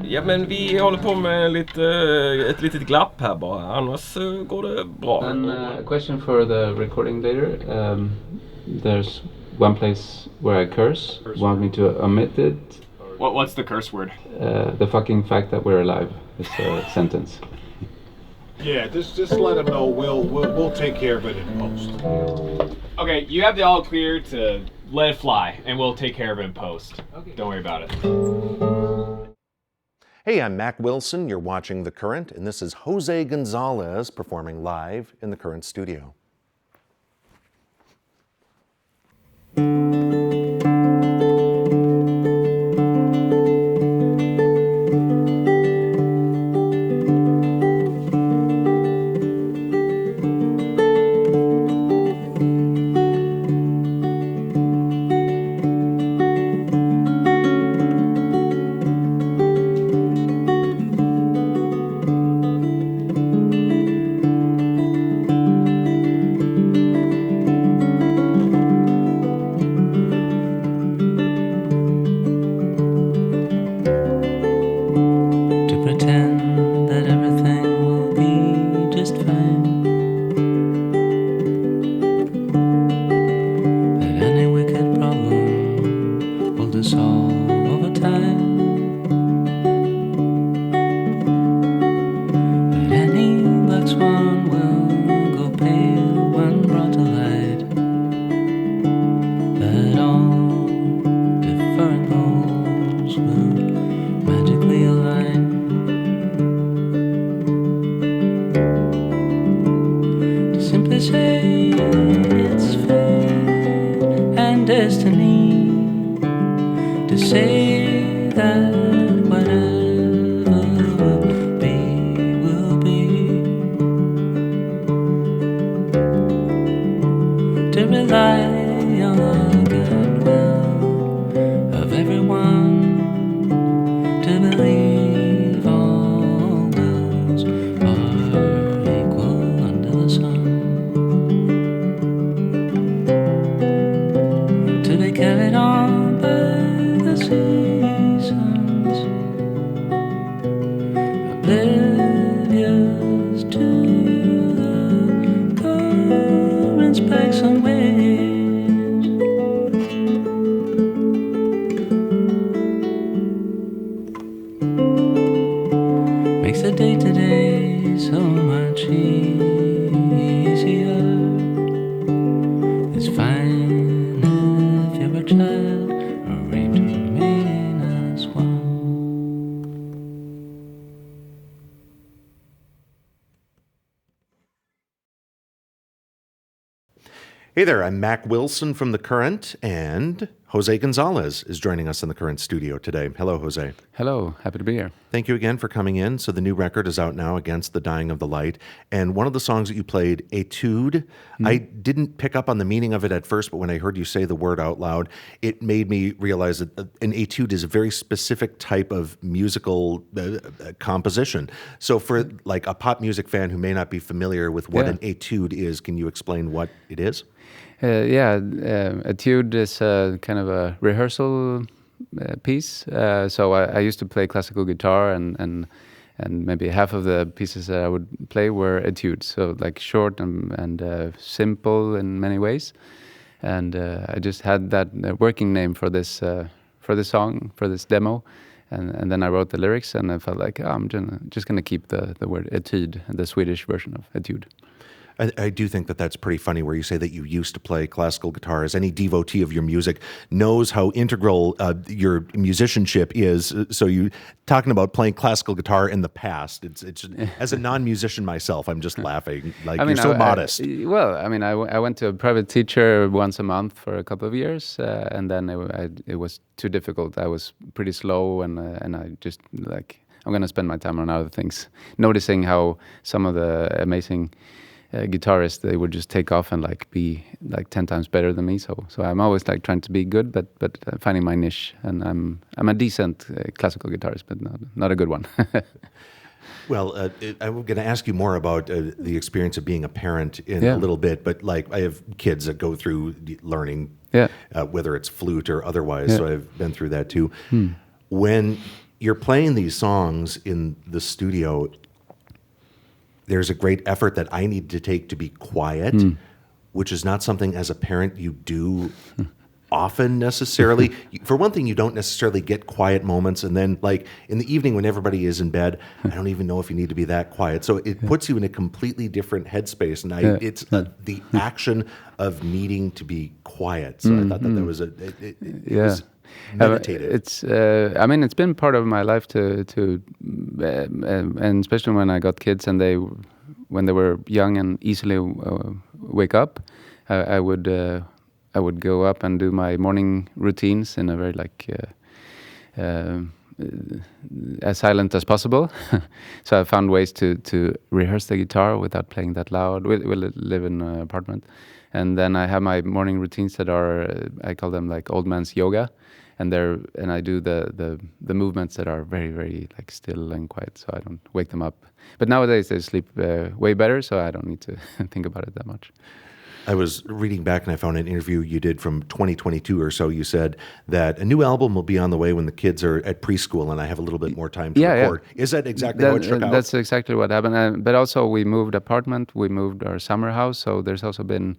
Ja, men vi håller på med ett litet glapp här bara. Annars går det bra. And a question for the recording later. There's one place where I curse. Want me to omit it? What's the curse word? The fucking fact that we're alive is a sentence. Yeah, just let them know. We'll take care of it in post. Okay, you have the all clear to let it fly, and we'll take care of it in post. Okay. Don't worry about it. Hey, I'm Mac Wilson. You're watching The Current, and this is José González performing live in the Current studio. Hey there, I'm Mac Wilson from The Current, and José González is joining us in the Current studio today. Hello, José. Hello, happy to be here. Thank you again for coming in. So the new record is out now, Against the Dying of the Light, and one of the songs that you played, Etyd, I didn't pick up on the meaning of it at first, but when I heard you say the word out loud, it made me realize that an etude is a very specific type of musical composition. So for like a pop music fan who may not be familiar with what an etude is, can you explain what it is? Etyd is kind of a rehearsal piece. So I used to play classical guitar, and maybe half of the pieces that I would play were etudes. So like short and simple in many ways. And I just had that working name for this song, for this demo. And then I wrote the lyrics, and I felt like I'm just going to keep the word Etyd, the Swedish version of Etyd. I do think that that's pretty funny where you say that you used to play classical guitar. As any devotee of your music knows how integral your musicianship is. So you talking about playing classical guitar in the past. It's as a non-musician myself, I'm just laughing. Like, you're so modest. I went to a private teacher once a month for a couple of years, and then it was too difficult. I was pretty slow, and I just like, I'm going to spend my time on other things. Noticing how some of the amazing guitarists, they would just take off and like be like 10 times better than me. So I'm always like trying to be good, but finding my niche. And I'm a decent classical guitarist, but not a good one. Well, I'm going to ask you more about the experience of being a parent in a little bit, but like I have kids that go through learning, whether it's flute or otherwise, so I've been through that too. When you're playing these songs in the studio. There's a great effort that I need to take to be quiet, which is not something as a parent you do often necessarily. For one thing, you don't necessarily get quiet moments, and then like in the evening when everybody is in bed, I don't even know if you need to be that quiet. So it puts you in a completely different headspace, and it's the action of needing to be quiet. So I thought that was it was meditative. It's been part of my life to and especially when I got kids and when they were young and easily wake up, I would go up and do my morning routines in a very as silent as possible. So I found ways to rehearse the guitar without playing that loud. We live in an apartment, and then I have my morning routines that are I call them like old man's yoga, and I do the movements that are very, very like still and quiet, so I don't wake them up. But nowadays they sleep way better, so I don't need to think about it that much. I was reading back and I found an interview you did from 2022 or so. You said that a new album will be on the way when the kids are at preschool and I have a little bit more time to record. Yeah. Is that exactly how it shook out? That's exactly what happened. But also we moved apartment, we moved our summer house, so there's also been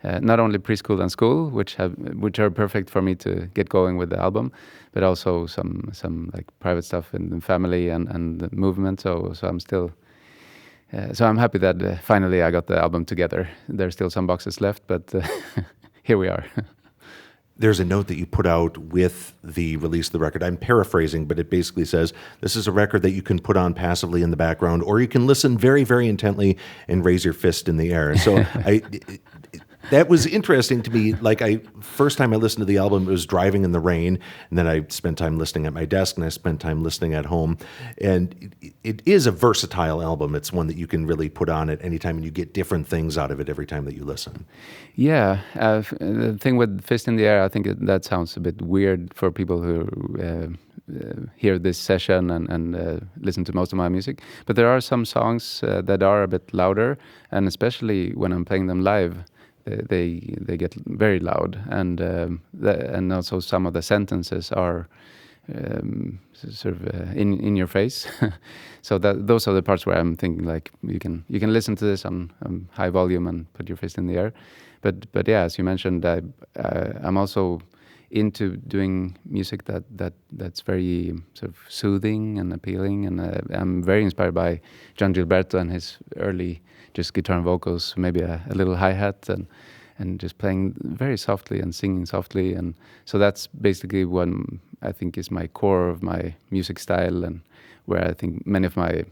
not only preschool and school, which are perfect for me to get going with the album, but also some like private stuff in the family and the movement. So I'm still... So I'm happy that finally I got the album together. There's still some boxes left, but here we are. There's a note that you put out with the release of the record. I'm paraphrasing, but it basically says, this is a record that you can put on passively in the background, or you can listen very, very intently and raise your fist in the air. So that was interesting to me. Like first time I listened to the album, it was driving in the rain, and then I spent time listening at my desk, and I spent time listening at home. And it is a versatile album. It's one that you can really put on at any time, and you get different things out of it every time that you listen. Yeah, the thing with fist in the air, I think that sounds a bit weird for people who hear this session and listen to most of my music. But there are some songs that are a bit louder, and especially when I'm playing them live, they get very loud, and also some of the sentences are sort of in your face. So those are the parts where I'm thinking like you can listen to this on high volume and put your fist in the air. But yeah, as you mentioned, I'm also into doing music that's very sort of soothing and appealing, and I'm very inspired by John Gilberto and his early just guitar and vocals, maybe a little hi-hat and just playing very softly and singing softly. And so that's basically what I think is my core of my music style, and where I think many of my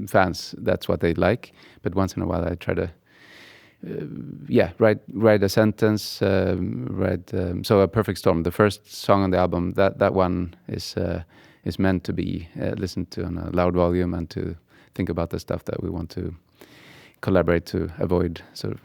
fans, that's what they like. But once in a while I try to write a sentence, so A Perfect Storm, the first song on the album, that one is meant to be listened to on a loud volume and to think about the stuff that we want to collaborate to avoid sort of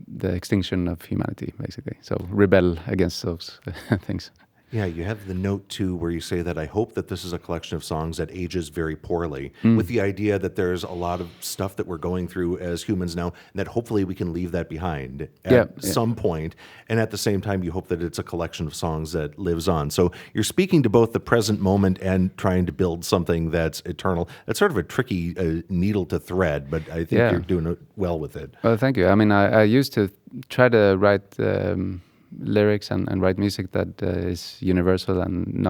the extinction of humanity, basically. So rebel against those things. Yeah, you have the note, too, where you say that I hope that this is a collection of songs that ages very poorly, with the idea that there's a lot of stuff that we're going through as humans now, and that hopefully we can leave that behind at some point. And at the same time, you hope that it's a collection of songs that lives on. So you're speaking to both the present moment and trying to build something that's eternal. That's sort of a tricky needle to thread, but I think you're doing well with it. Well, thank you. I mean, I used to try to write... lyrics and write music that is universal and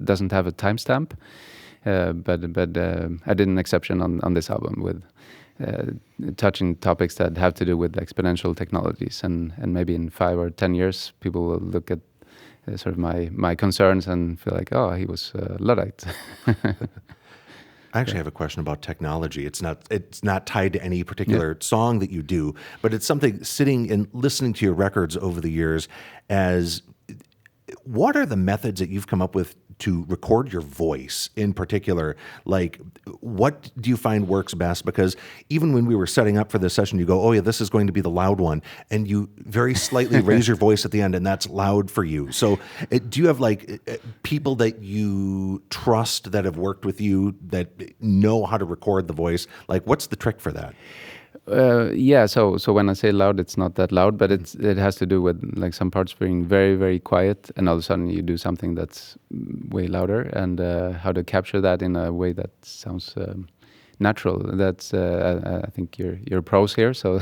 doesn't have a timestamp, but I did an exception on this album with touching topics that have to do with exponential technologies, and maybe in 5 or 10 years people will look at sort of my concerns and feel like, oh, he was Luddite. I actually have a question about technology. It's not tied to any particular song that you do, but it's something sitting and listening to your records over the years as what are the methods that you've come up with to record your voice in particular? Like, what do you find works best? Because even when we were setting up for this session, you go, oh yeah, this is going to be the loud one. And you very slightly raise your voice at the end, and that's loud for you. So do you have like people that you trust that have worked with you that know how to record the voice? Like, what's the trick for that? Yeah, so when I say loud, it's not that loud, but it has to do with like some parts being very, very quiet, and all of a sudden you do something that's way louder, and how to capture that in a way that sounds natural. That's I think you're pros here. So,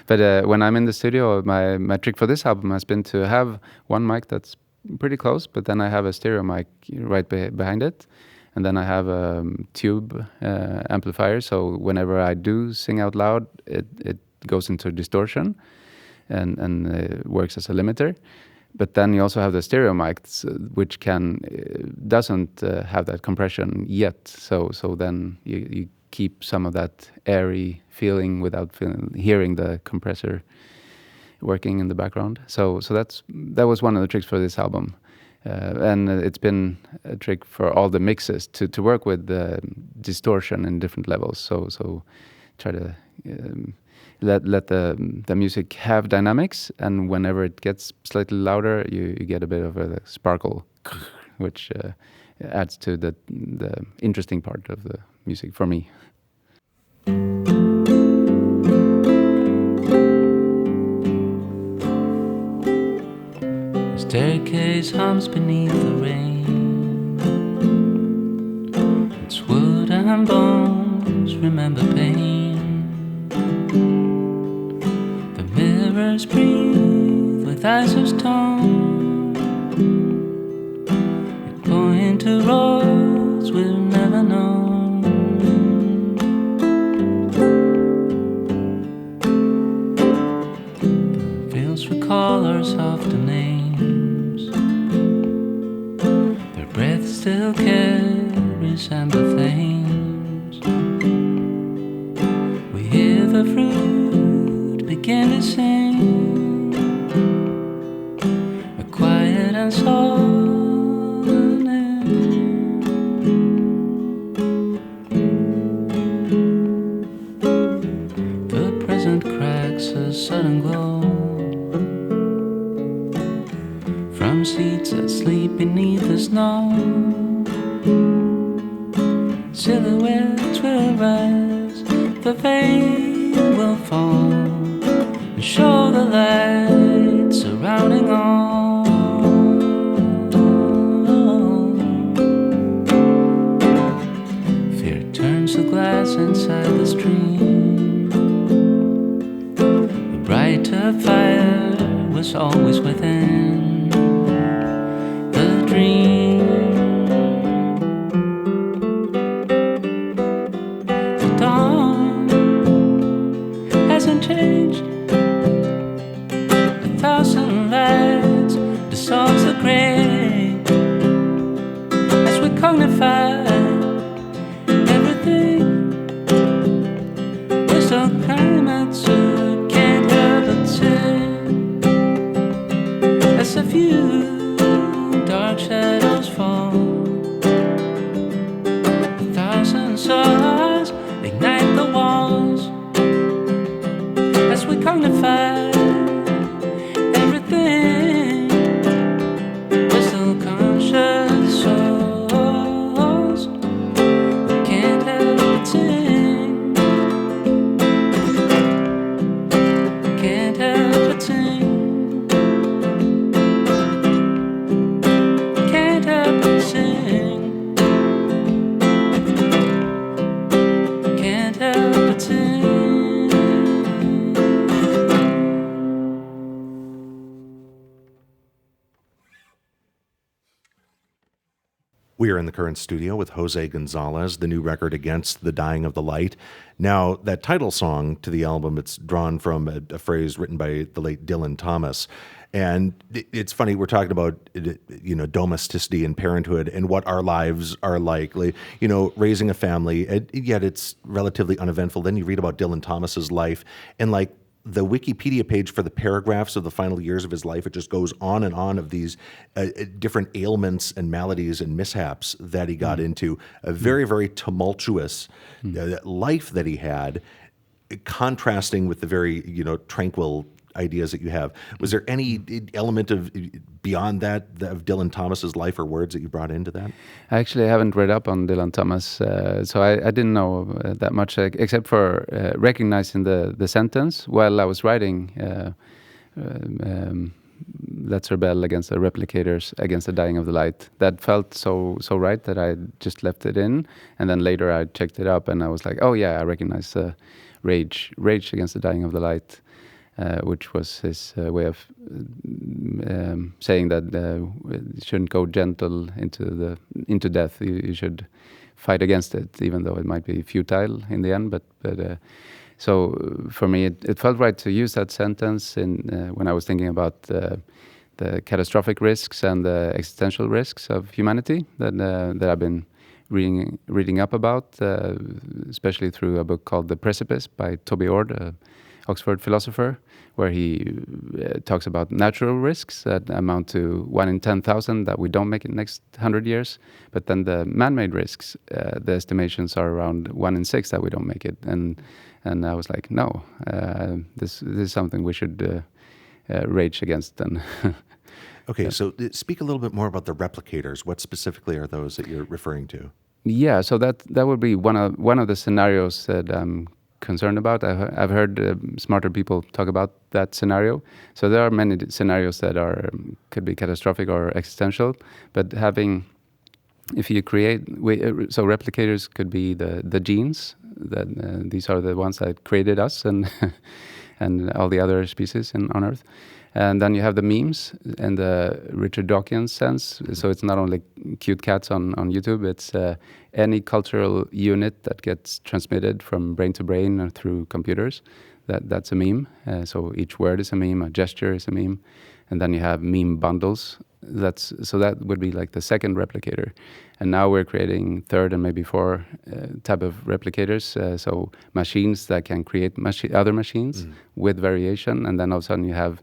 but when I'm in the studio, my trick for this album has been to have one mic that's pretty close, but then I have a stereo mic right behind it. And then I have a tube amplifier, so whenever I do sing out loud, it goes into distortion and works as a limiter. But then you also have the stereo mic, which doesn't have that compression yet. So then you keep some of that airy feeling without hearing the compressor working in the background. So that was one of the tricks for this album. And it's been a trick for all the mixes to work with the distortion in different levels. So try to let the music have dynamics, and whenever it gets slightly louder, you get a bit of a sparkle, which adds to the interesting part of the music for me. Staircase hums beneath the rain. It's wood and bones, remember pain. The mirrors breathe with eyes of stone. It point to roads we've never known. The fields recall our softer names. Breath still carries amber flames. We hear the fruit begin to sing, a quiet and solemn hymn. The present cracks a sudden glow from seeds that sleep beneath the snow. Silhouettes will rise, the veil will fall, and show the light surrounding all. Fear turns to glass inside the stream. The brighter fire was always within the dream. The dawn hasn't changed. 1,000 lights dissolves the gray as we cognify everything. We're still climbing to can't help but sing as a few dark shadows fall. 1,000 stars ignite the walls as we cognify everything. We're still conscious souls who can't help but sing. Can't help but sing. Can't help but sing. Can't help but sing. We are in the current studio with José González, the new record Against the Dying of the Light. Now, that title song to the album, it's drawn from a phrase written by the late Dylan Thomas. And it's funny, we're talking about, domesticity and parenthood and what our lives are like, raising a family, and yet it's relatively uneventful. Then you read about Dylan Thomas's life, and like the Wikipedia page for the paragraphs of the final years of his life, it just goes on and on of these different ailments and maladies and mishaps that he got into. A very, very tumultuous life that he had, contrasting with the very, tranquil ideas that you have. Was there any element of beyond that of Dylan Thomas's life or words that you brought into that? I actually haven't read up on Dylan Thomas, so I didn't know that much, except for recognizing the sentence while I was writing. Let's rebel against the replicators, against the dying of the light. That felt so right that I just left it in, and then later I checked it up, and I was like, oh yeah, I recognize rage against the dying of the light, which was his way of saying that you shouldn't go gentle into death. You should fight against it, even though it might be futile in the end. But so for me, it felt right to use that sentence when I was thinking about the catastrophic risks and the existential risks of humanity that I've been reading up about, especially through a book called The Precipice by Toby Ord, an Oxford philosopher, where he talks about natural risks that amount to 1 in 10,000 that we don't make in the next 100 years. But then the man-made risks, the estimations are around 1 in 6 that we don't make it. And I was like, no, this is something we should rage against then. Okay, so speak a little bit more about the replicators. What specifically are those that you're referring to? Yeah, so that would be one of the scenarios that I'm concerned about. I've heard smarter people talk about that scenario. So there are many scenarios that could be catastrophic or existential, but if you create, so replicators could be the genes, that these are the ones that created us and and all the other species on Earth. And then you have the memes in the Richard Dawkins sense. So it's not only cute cats on YouTube, it's any cultural unit that gets transmitted from brain to brain or through computers. That's a meme. So each word is a meme, a gesture is a meme. And then you have meme bundles. So that would be like the second replicator. And now we're creating third and maybe four type of replicators. So machines that can create other machines with variation. And then all of a sudden you have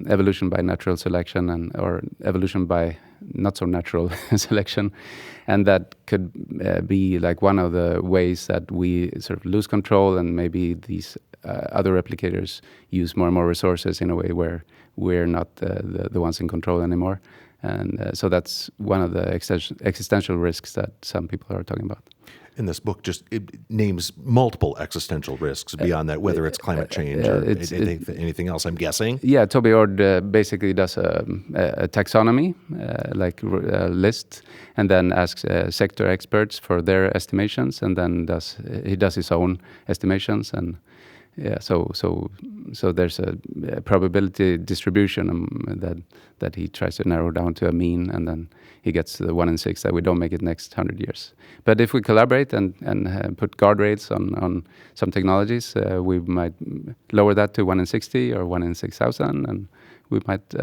evolution by natural selection or evolution by not so natural selection. And that could be like one of the ways that we sort of lose control, and maybe these other replicators use more and more resources in a way where we're not the ones in control anymore. And so that's one of the existential risks that some people are talking about. And this book it names multiple existential risks beyond that, whether it's climate change or anything else, I'm guessing. Yeah, Toby Ord basically does a taxonomy, like a list, and then asks sector experts for their estimations, and then he does his own estimations. And yeah, so there's a probability distribution that he tries to narrow down to a mean, and then he gets to the 1 in 6 that we don't make it next 100 years. But if we collaborate and put guardrails on some technologies, we might lower that to 1 in 60 or 1 in 6,000, and we might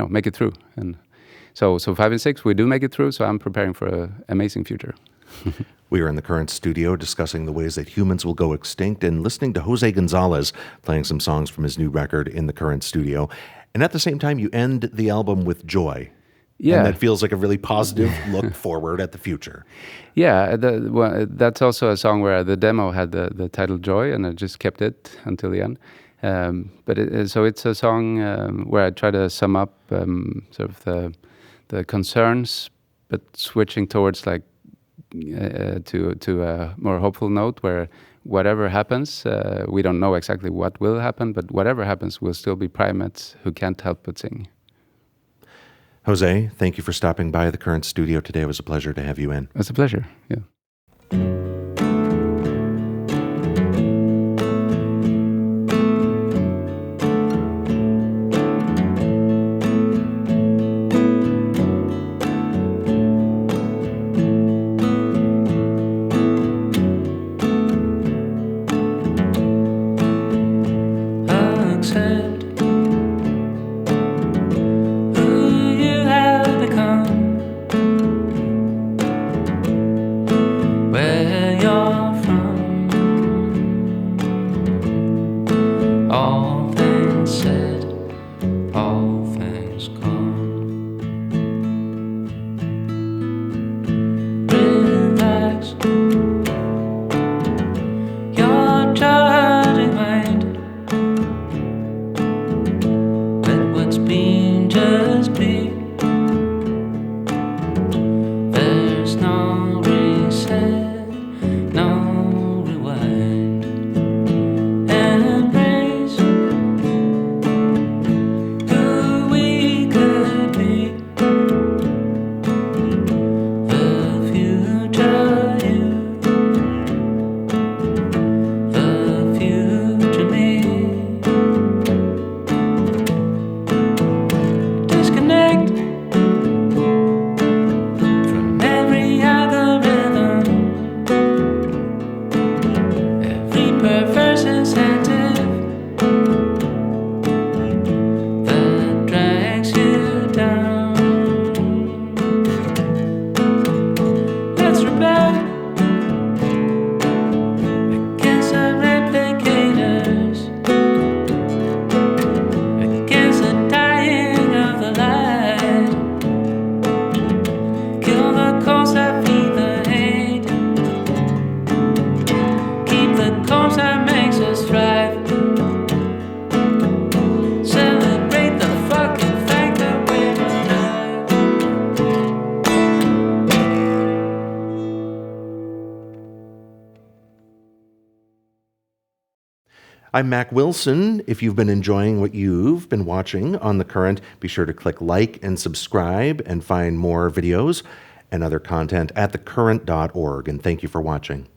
make it through. And so 5 in 6 we do make it through. So I'm preparing for an amazing future. We are in the Current studio discussing the ways that humans will go extinct and listening to José González playing some songs from his new record in the Current studio. And at the same time, you end the album with joy. Yeah. And that feels like a really positive look forward at the future. Yeah, that's also a song where the demo had the title Joy, and I just kept it until the end. So it's a song where I try to sum up sort of the concerns, but switching towards like to a more hopeful note where whatever happens, we don't know exactly what will happen, but whatever happens, we'll still be primates who can't help but sing. Jose, thank you for stopping by the Current studio today. It was a pleasure to have you in. It's a pleasure, yeah. I'm Mac Wilson. If you've been enjoying what you've been watching on The Current, be sure to click like and subscribe and find more videos and other content at thecurrent.org. And thank you for watching.